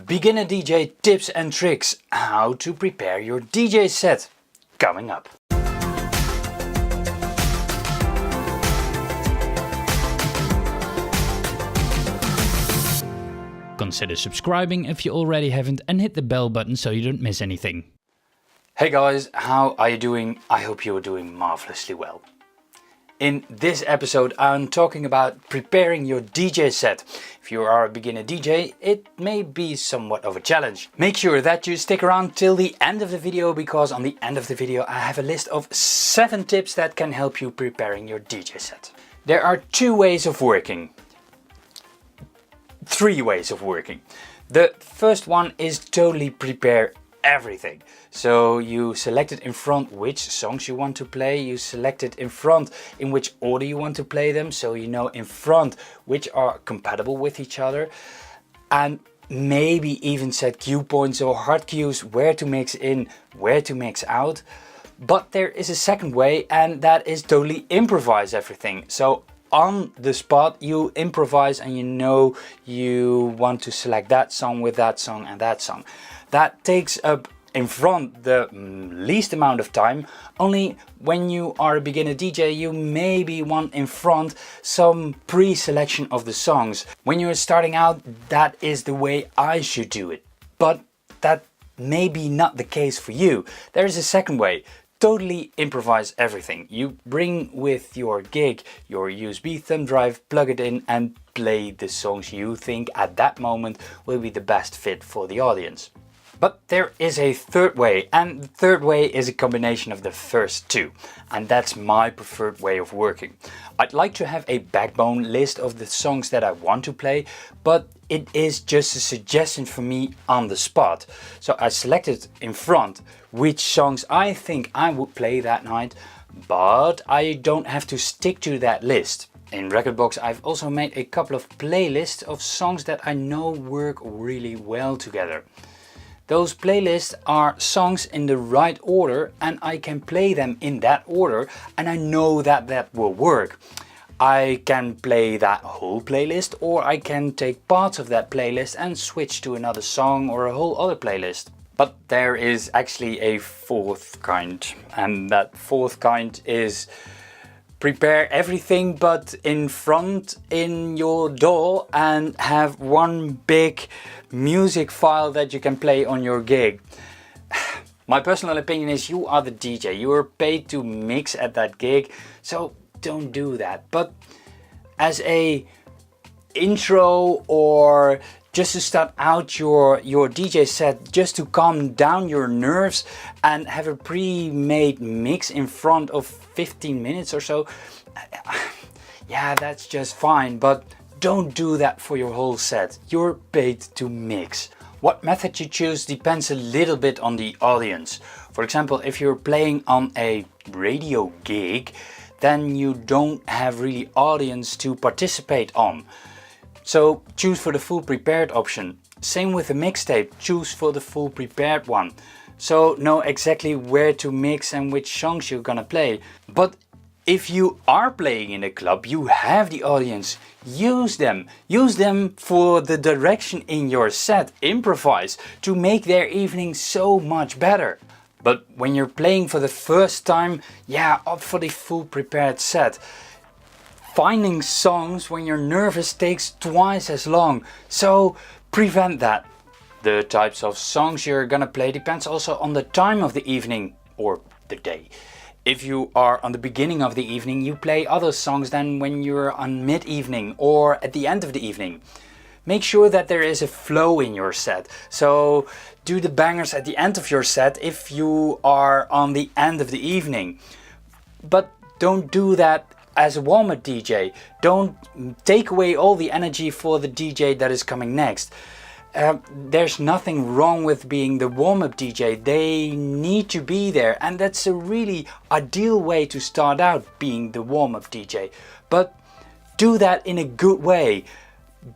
Beginner DJ tips and tricks, how to prepare your DJ set, coming up. Consider subscribing if you already haven't and hit the bell button so you don't miss anything. Hey guys, how are you doing? I hope you are doing marvelously well. In this episode I'm talking about preparing your DJ set. If you are a beginner DJ, it may be somewhat of a challenge. Make sure that you stick around till the end of the video, because on the end of the video I have a list of 7 tips that can help you preparing your DJ set. There are 2 ways of working. 3 ways of working. The first one is totally prepare everything. So you select it in front which songs you want to play, you select it in front in which order you want to play them, so you know in front which are compatible with each other, and maybe even set cue points or hard cues where to mix in, where to mix out. But there is a second way, and that is totally improvise everything. So on the spot you improvise and you know you want to select that song with that song and that song. That takes up in front the least amount of time. Only when you are a beginner DJ you maybe want in front some pre-selection of the songs. When you're starting out, that is the way I should do it. But that may be not the case for you. There is a second way. Totally improvise everything. You bring with your gig your USB thumb drive, plug it in and play the songs you think at that moment will be the best fit for the audience. But there is a third way, and the third way is a combination of the first 2, and that's my preferred way of working. I'd like to have a backbone list of the songs that I want to play, but it is just a suggestion for me on the spot. So I selected in front which songs I think I would play that night, but I don't have to stick to that list. In Rekordbox I've also made a couple of playlists of songs that I know work really well together. Those playlists are songs in the right order and I can play them in that order, and I know that that will work. I can play that whole playlist, or I can take parts of that playlist and switch to another song or a whole other playlist. But there is actually a 4th kind, and that 4th kind is prepare everything but in front in your DAW and have one big music file that you can play on your gig. My personal opinion is you are the DJ, you are paid to mix at that gig, so don't do that. But as a intro or just to start out your DJ set, just to calm down your nerves and have a pre-made mix in front of 15 minutes or so, yeah, that's just fine, but don't do that for your whole set. You're paid to mix. What method you choose depends a little bit on the audience. For example, if you're playing on a radio gig, then you don't have really audience to participate on. So choose for the full prepared option. Same with the mixtape, choose for the full prepared one. So know exactly where to mix and which songs you're gonna play. But if you are playing in a club, you have the audience, use them. Use them for the direction in your set, improvise to make their evening so much better. But when you're playing for the first time, yeah, opt for the full prepared set. Finding songs when you're nervous takes twice as long, so prevent that. The types of songs you're gonna play depends also on the time of the evening or the day. If you are on the beginning of the evening, you play other songs than when you're on mid-evening or at the end of the evening. Make sure that there is a flow in your set. So do the bangers at the end of your set if you are on the end of the evening. But don't do that as a warm-up DJ. Don't take away all the energy for the DJ that is coming next. There's nothing wrong with being the warm-up DJ. They need to be there, and that's a really ideal way to start out, being the warm-up DJ. But do that in a good way.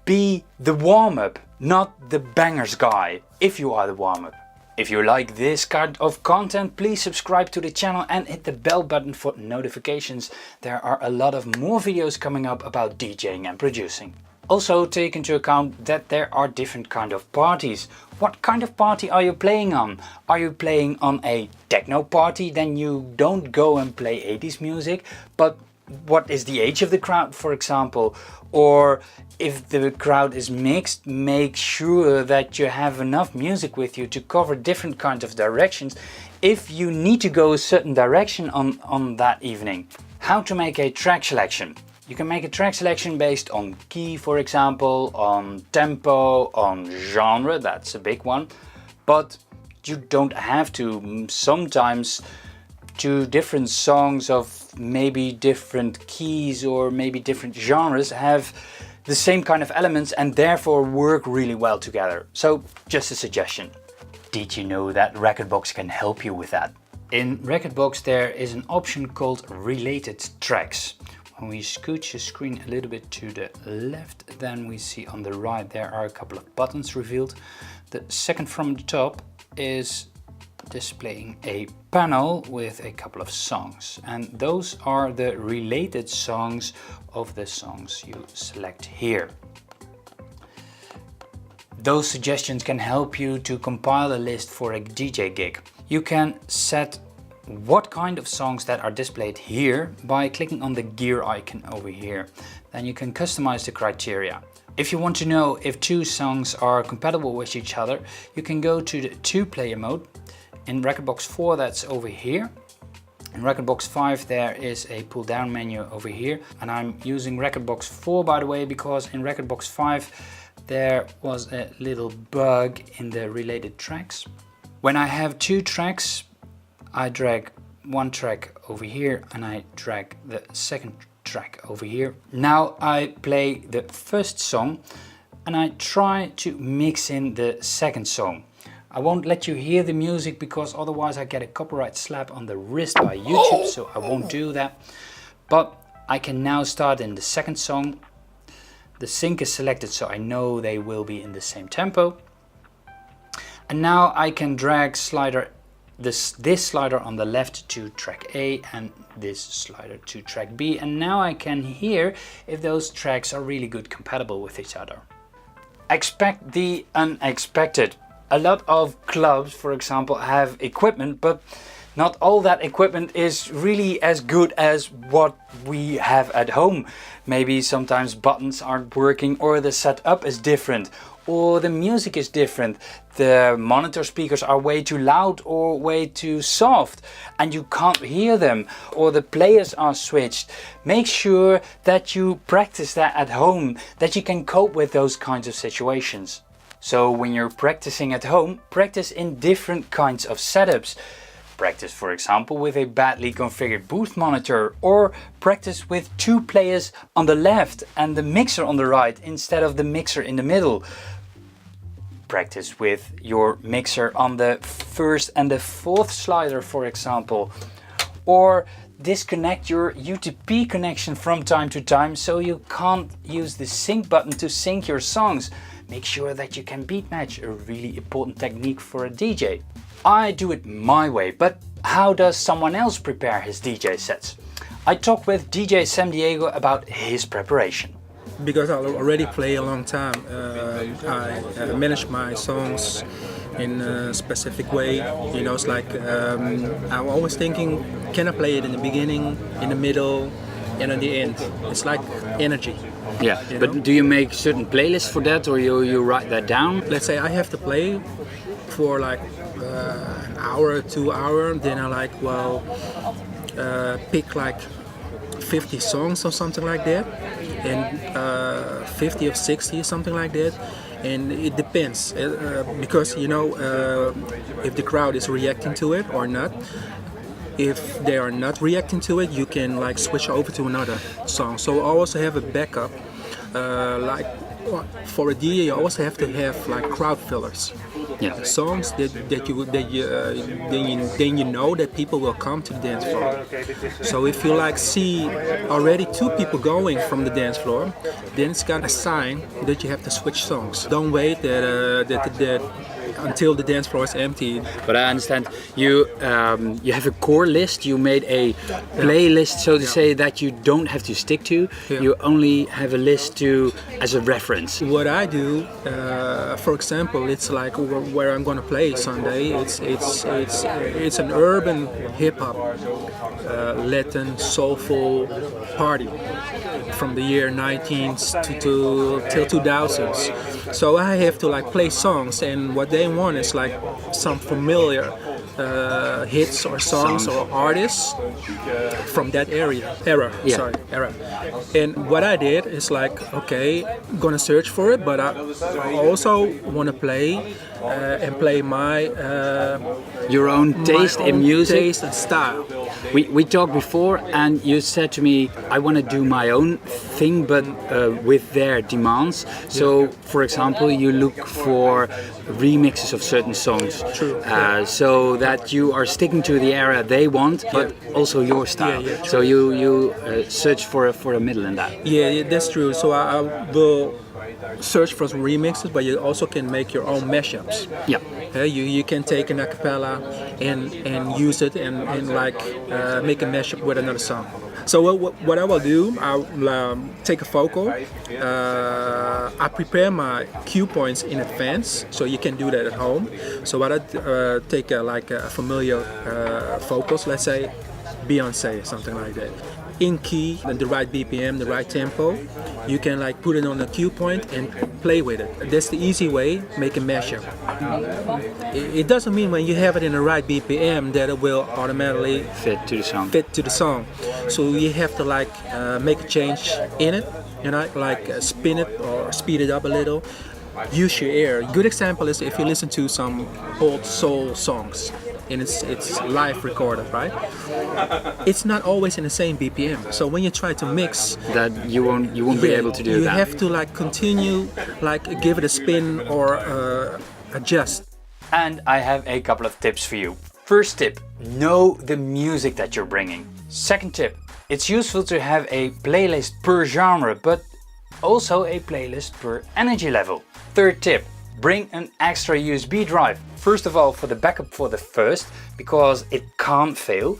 Be the warm-up, not the bangers guy, if you are the warm-up. If you like this kind of content, please subscribe to the channel and hit the bell button for notifications. There are a lot of more videos coming up about DJing and producing. Also take into account that there are different kind of parties. What kind of party are you playing on? Are you playing on a techno party? Then you don't go and play 80s music, but what is the age of the crowd, for example? Or if the crowd is mixed, make sure that you have enough music with you to cover different kinds of directions if you need to go a certain direction on that evening. How to make a track selection? You can make a track selection based on key, for example, on tempo, on genre, that's a big one. But you don't have to. Sometimes two different songs of maybe different keys or maybe different genres have the same kind of elements and therefore work really well together. So just a suggestion. Did you know that Rekordbox can help you with that? In Rekordbox there is an option called Related Tracks. When we scooch the screen a little bit to the left, then we see on the right there are a couple of buttons revealed. The second from the top is displaying a panel with a couple of songs, and those are the related songs of the songs you select here. Those suggestions can help you to compile a list for a DJ gig. You can set what kind of songs that are displayed here by clicking on the gear icon over here. Then you can customize the criteria. If you want to know if two songs are compatible with each other, you can go to the 2-player mode. In Rekordbox 4 that's over here. In Rekordbox 5 there is a pull down menu over here, and I'm using Rekordbox 4 by the way because in Rekordbox 5 there was a little bug in the related tracks. When I have two tracks, I drag one track over here and I drag the second track over here. Now I play the first song and I try to mix in the second song. I won't let you hear the music because otherwise I get a copyright slap on the wrist by YouTube, so I won't do that. But I can now start in the second song. The sync is selected so I know they will be in the same tempo. And now I can drag this slider on the left to track A and this slider to track B, and now I can hear if those tracks are really good compatible with each other. Expect the unexpected. A lot of clubs, for example, have equipment, but not all that equipment is really as good as what we have at home. Maybe sometimes buttons aren't working, or the setup is different, or the music is different. The monitor speakers are way too loud or way too soft and you can't hear them, or the players are switched. Make sure that you practice that at home, that you can cope with those kinds of situations. So when you're practicing at home, practice in different kinds of setups. Practice, for example, with a badly configured booth monitor, or practice with two players on the left and the mixer on the right instead of the mixer in the middle. Practice with your mixer on the first and the fourth slider, for example. Or disconnect your UTP connection from time to time so you can't use the sync button to sync your songs. Make sure that you can beat match, a really important technique for a DJ. I do it my way, but how does someone else prepare his DJ sets? I talked with DJ Sam Diego about his preparation. Because I already play a long time, I manage my songs in a specific way. You know, it's like I'm always thinking, can I play it in the beginning, in the middle, and at the end? It's like energy. Yeah, but do you make certain playlists for that, or you write that down? Let's say I have to play for like an hour, 2 hours, then I like, well, pick like 50 songs or something like that, and 50 or 60 something like that, and it depends because you know if the crowd is reacting to it or not. If they are not reacting to it, you can like switch over to another song. So I also have a backup, like for a DJ you also have to have like crowd fillers. Yeah. Songs that you know that people will come to the dance floor. So if you like see already two people going from the dance floor, then it's got a sign that you have to switch songs. Don't wait that until the dance floor is empty. But I understand you you have a core list. You made a playlist, so to say, that you don't have to stick to. Yeah. You only have a list to as a reference. What I do, for example, it's like where I'm gonna play Sunday. It's an urban hip hop, Latin soulful party from the year 19s till 2000s. So I have to like play songs, and what they want is like some familiar hits or songs or artists from that era. And what I did is like, okay, I'm gonna search for it, but I also want to play and play my Your own taste in music, taste and style. We talked before, and you said to me, I want to do my own thing, but with their demands. So, for example, you look for remixes of certain songs. True. So that you are sticking to the era they want, but also your style. Yeah, so you search for a middle in that. Yeah, that's true. So I will search for some remixes, but you also can make your own mashups. Yeah. You can take an acapella and use it and like make a mashup with another song. So what I will do, I'll take a vocal. I prepare my cue points in advance, so you can do that at home. So what I take like a familiar vocals, let's say Beyonce or something like that. In key, and the right BPM, the right tempo, you can like put it on a cue point and play with it. That's the easy way, make a mashup. It doesn't mean when you have it in the right BPM that it will automatically Fit to the song. So you have to like make a change in it, you know, like spin it or speed it up a little. Use your ear. Good example is if you listen to some old soul songs, and it's live recorded, right? It's not always in the same BPM. So when you try to mix, that you won't be able to do you that. You have to like continue, like give it a spin or adjust. And I have a couple of tips for you. First tip, know the music that you're bringing. Second tip, it's useful to have a playlist per genre, but also a playlist per energy level. Third tip, bring an extra USB drive. First of all, for the backup for the first, because it can't fail.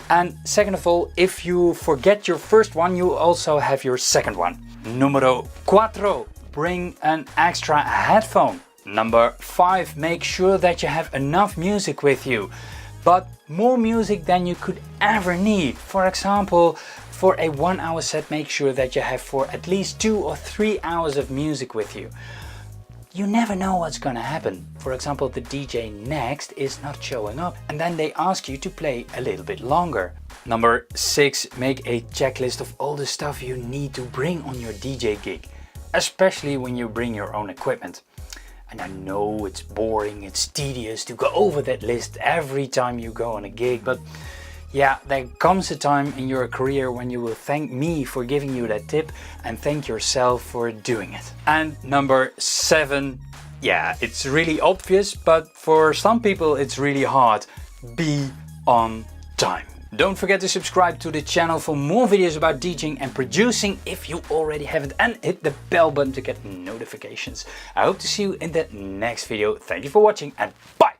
And second of all, if you forget your first one, you also have your second one. Numero 4, bring an extra headphone. Number 5, make sure that you have enough music with you, but more music than you could ever need. For example, for a 1 hour set, make sure that you have for at least 2 or 3 hours of music with you. You never know what's gonna happen. For example, the DJ next is not showing up, and then they ask you to play a little bit longer. Number 6, make a checklist of all the stuff you need to bring on your DJ gig, especially when you bring your own equipment. And I know it's boring, it's tedious to go over that list every time you go on a gig, but yeah, there comes a time in your career when you will thank me for giving you that tip and thank yourself for doing it. And number 7, yeah, it's really obvious, but for some people it's really hard. Be on time. Don't forget to subscribe to the channel for more videos about DJing and producing if you already haven't, and hit the bell button to get notifications. I hope to see you in the next video. Thank you for watching and bye!